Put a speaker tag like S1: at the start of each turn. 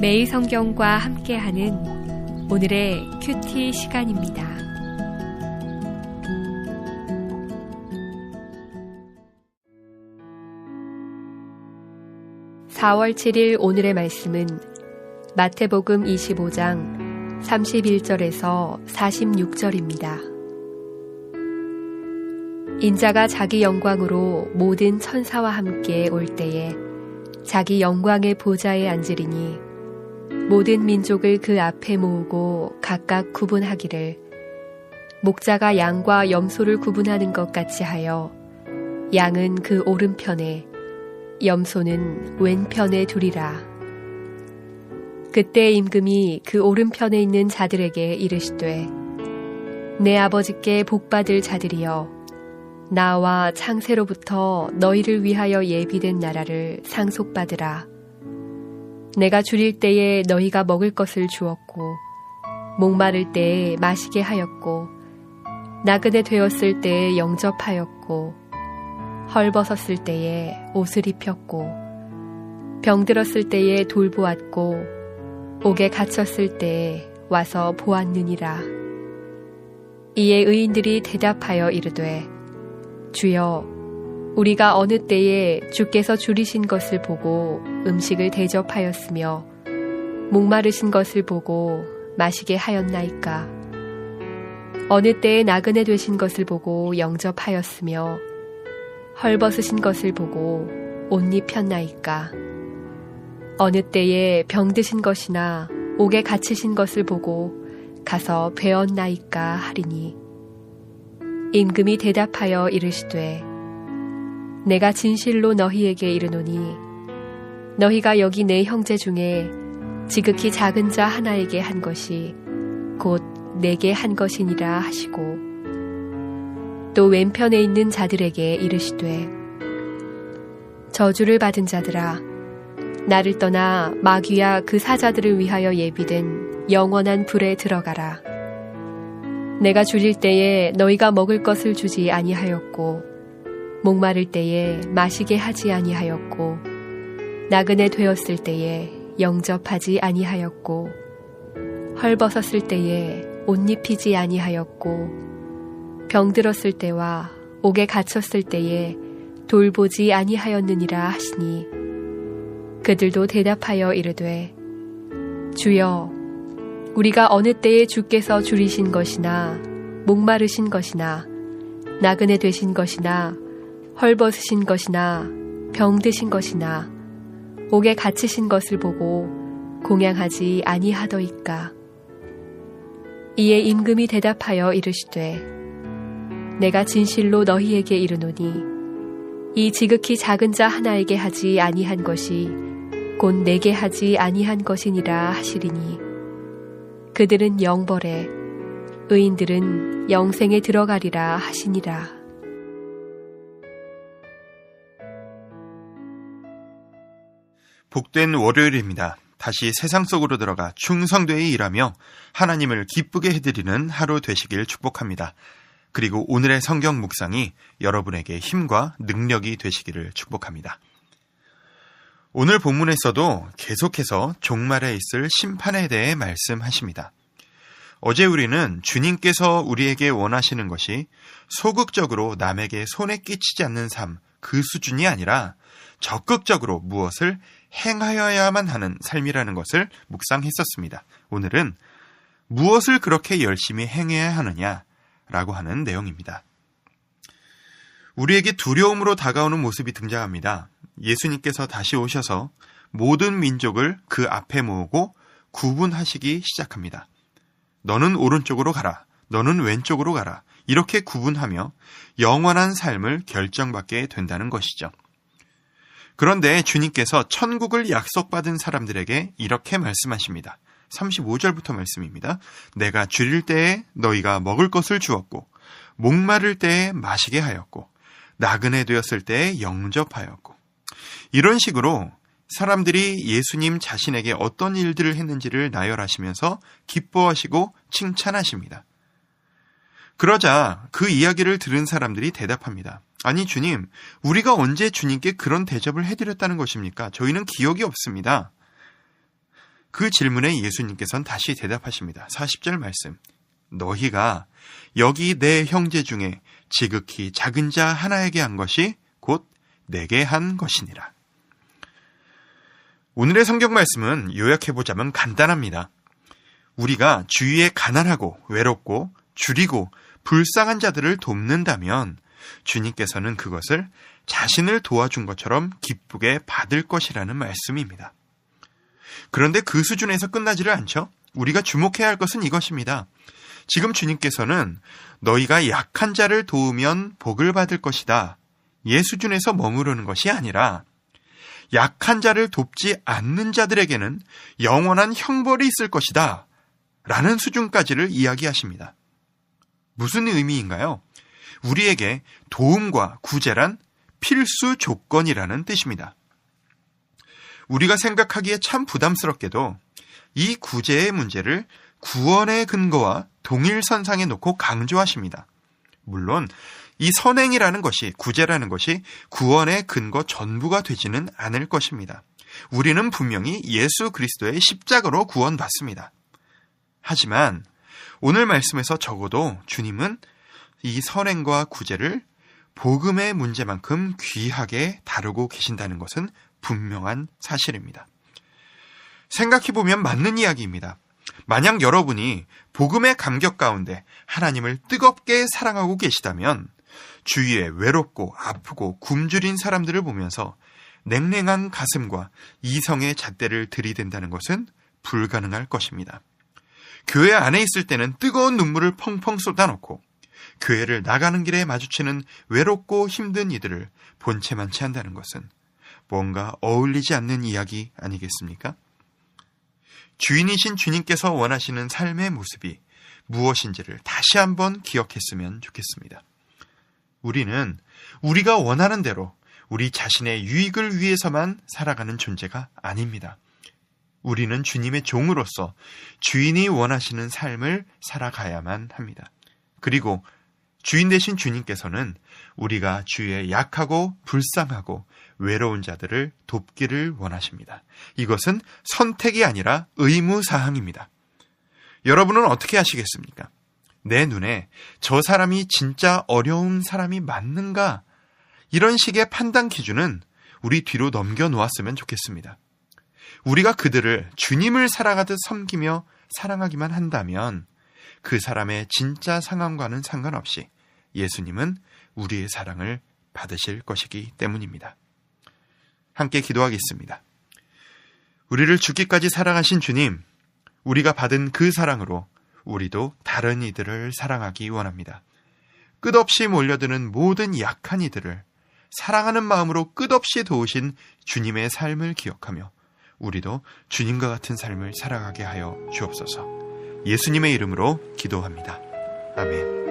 S1: 매일 성경과 함께하는 오늘의 큐티 시간입니다. (4월 7일) 오늘의 말씀은 마태복음 25장 31절에서 46절입니다. 인자가 자기 영광으로 모든 천사와 함께 올 때에 자기 영광의 보좌에 앉으리니 모든 민족을 그 앞에 모으고 각각 구분하기를 목자가 양과 염소를 구분하는 것 같이 하여 양은 그 오른편에 염소는 왼편에 두리라. 그때 임금이 그 오른편에 있는 자들에게 이르시되 내 아버지께 복받을 자들이여 나와 창세로부터 너희를 위하여 예비된 나라를 상속받으라. 내가 줄일 때에 너희가 먹을 것을 주었고 목마를 때에 마시게 하였고 나그네 되었을 때에 영접하였고 헐벗었을 때에 옷을 입혔고 병들었을 때에 돌보았고 옥에 갇혔을 때에 와서 보았느니라. 이에 의인들이 대답하여 이르되 주여 우리가 어느 때에 주께서 줄이신 것을 보고 음식을 대접하였으며 목마르신 것을 보고 마시게 하였나이까? 어느 때에 나그네 되신 것을 보고 영접하였으며 헐벗으신 것을 보고 옷 입혔나이까? 어느 때에 병드신 것이나 옥에 갇히신 것을 보고 가서 배웠나이까 하리니 임금이 대답하여 이르시되 내가 진실로 너희에게 이르노니 너희가 여기 내 형제 중에 지극히 작은 자 하나에게 한 것이 곧 내게 한 것이니라 하시고 또 왼편에 있는 자들에게 이르시되 저주를 받은 자들아 나를 떠나 마귀와 그 사자들을 위하여 예비된 영원한 불에 들어가라. 내가 줄일 때에 너희가 먹을 것을 주지 아니하였고 목마를 때에 마시게 하지 아니하였고 나그네 되었을 때에 영접하지 아니하였고 헐벗었을 때에 옷 입히지 아니하였고 병들었을 때와 옥에 갇혔을 때에 돌보지 아니하였느니라 하시니 그들도 대답하여 이르되 주여 우리가 어느 때에 주께서 줄이신 것이나 목마르신 것이나 나그네 되신 것이나 헐벗으신 것이나 병드신 것이나 옥에 갇히신 것을 보고 공양하지 아니하더이까. 이에 임금이 대답하여 이르시되 내가 진실로 너희에게 이르노니 이 지극히 작은 자 하나에게 하지 아니한 것이 곧 내게 하지 아니한 것이니라 하시리니 그들은 영벌에 의인들은 영생에 들어가리라 하시니라.
S2: 복된 월요일입니다. 다시 세상 속으로 들어가 충성되이 일하며 하나님을 기쁘게 해드리는 하루 되시길 축복합니다. 그리고 오늘의 성경 묵상이 여러분에게 힘과 능력이 되시기를 축복합니다. 오늘 본문에서도 계속해서 종말에 있을 심판에 대해 말씀하십니다. 어제 우리는 주님께서 우리에게 원하시는 것이 소극적으로 남에게 손에 끼치지 않는 삶, 그 수준이 아니라 적극적으로 무엇을 행하여야만 하는 삶이라는 것을 묵상했었습니다. 오늘은 무엇을 그렇게 열심히 행해야 하느냐라고 하는 내용입니다. 우리에게 두려움으로 다가오는 모습이 등장합니다. 예수님께서 다시 오셔서 모든 민족을 그 앞에 모으고 구분하시기 시작합니다. 너는 오른쪽으로 가라. 너는 왼쪽으로 가라. 이렇게 구분하며 영원한 삶을 결정받게 된다는 것이죠. 그런데 주님께서 천국을 약속받은 사람들에게 이렇게 말씀하십니다. 35절부터 말씀입니다. 내가 줄일 때에 너희가 먹을 것을 주었고 목마를 때에 마시게 하였고 나그네 되었을 때에 영접하였고. 이런 식으로 사람들이 예수님 자신에게 어떤 일들을 했는지를 나열하시면서 기뻐하시고 칭찬하십니다. 그러자 그 이야기를 들은 사람들이 대답합니다. 아니 주님, 우리가 언제 주님께 그런 대접을 해드렸다는 것입니까? 저희는 기억이 없습니다. 그 질문에 예수님께서는 다시 대답하십니다. 40절 말씀. 너희가 여기 내 형제 중에 지극히 작은 자 하나에게 한 것이 곧 내게 한 것이니라. 오늘의 성경 말씀은 요약해보자면 간단합니다. 우리가 주위에 가난하고 외롭고 줄이고 불쌍한 자들을 돕는다면 주님께서는 그것을 자신을 도와준 것처럼 기쁘게 받을 것이라는 말씀입니다. 그런데 그 수준에서 끝나지를 않죠. 우리가 주목해야 할 것은 이것입니다. 지금 주님께서는 너희가 약한 자를 도우면 복을 받을 것이다. 예 수준에서 머무르는 것이 아니라 약한 자를 돕지 않는 자들에게는 영원한 형벌이 있을 것이다. 라는 수준까지를 이야기하십니다. 무슨 의미인가요? 우리에게 도움과 구제란 필수 조건이라는 뜻입니다. 우리가 생각하기에 참 부담스럽게도 이 구제의 문제를 구원의 근거와 동일선상에 놓고 강조하십니다. 물론 이 선행이라는 것이, 구제라는 것이 구원의 근거 전부가 되지는 않을 것입니다. 우리는 분명히 예수 그리스도의 십자가로 구원받습니다. 하지만 오늘 말씀에서 적어도 주님은 이 선행과 구제를 복음의 문제만큼 귀하게 다루고 계신다는 것은 분명한 사실입니다. 생각해보면 맞는 이야기입니다. 만약 여러분이 복음의 감격 가운데 하나님을 뜨겁게 사랑하고 계시다면 주위에 외롭고 아프고 굶주린 사람들을 보면서 냉랭한 가슴과 이성의 잣대를 들이댄다는 것은 불가능할 것입니다. 교회 안에 있을 때는 뜨거운 눈물을 펑펑 쏟아놓고 교회를 나가는 길에 마주치는 외롭고 힘든 이들을 본체만 취한다는 것은 뭔가 어울리지 않는 이야기 아니겠습니까? 주인이신 주님께서 원하시는 삶의 모습이 무엇인지를 다시 한번 기억했으면 좋겠습니다. 우리는 우리가 원하는 대로 우리 자신의 유익을 위해서만 살아가는 존재가 아닙니다. 우리는 주님의 종으로서 주인이 원하시는 삶을 살아가야만 합니다. 그리고 주인 되신 주님께서는 우리가 주위에 약하고 불쌍하고 외로운 자들을 돕기를 원하십니다. 이것은 선택이 아니라 의무사항입니다. 여러분은 어떻게 하시겠습니까? 내 눈에 저 사람이 진짜 어려운 사람이 맞는가? 이런 식의 판단 기준은 우리 뒤로 넘겨놓았으면 좋겠습니다. 우리가 그들을 주님을 사랑하듯 섬기며 사랑하기만 한다면 그 사람의 진짜 상황과는 상관없이 예수님은 우리의 사랑을 받으실 것이기 때문입니다. 함께 기도하겠습니다. 우리를 죽기까지 사랑하신 주님, 우리가 받은 그 사랑으로 우리도 다른 이들을 사랑하기 원합니다. 끝없이 몰려드는 모든 약한 이들을 사랑하는 마음으로 끝없이 도우신 주님의 삶을 기억하며 우리도 주님과 같은 삶을 살아가게 하여 주옵소서. 예수님의 이름으로 기도합니다. 아멘.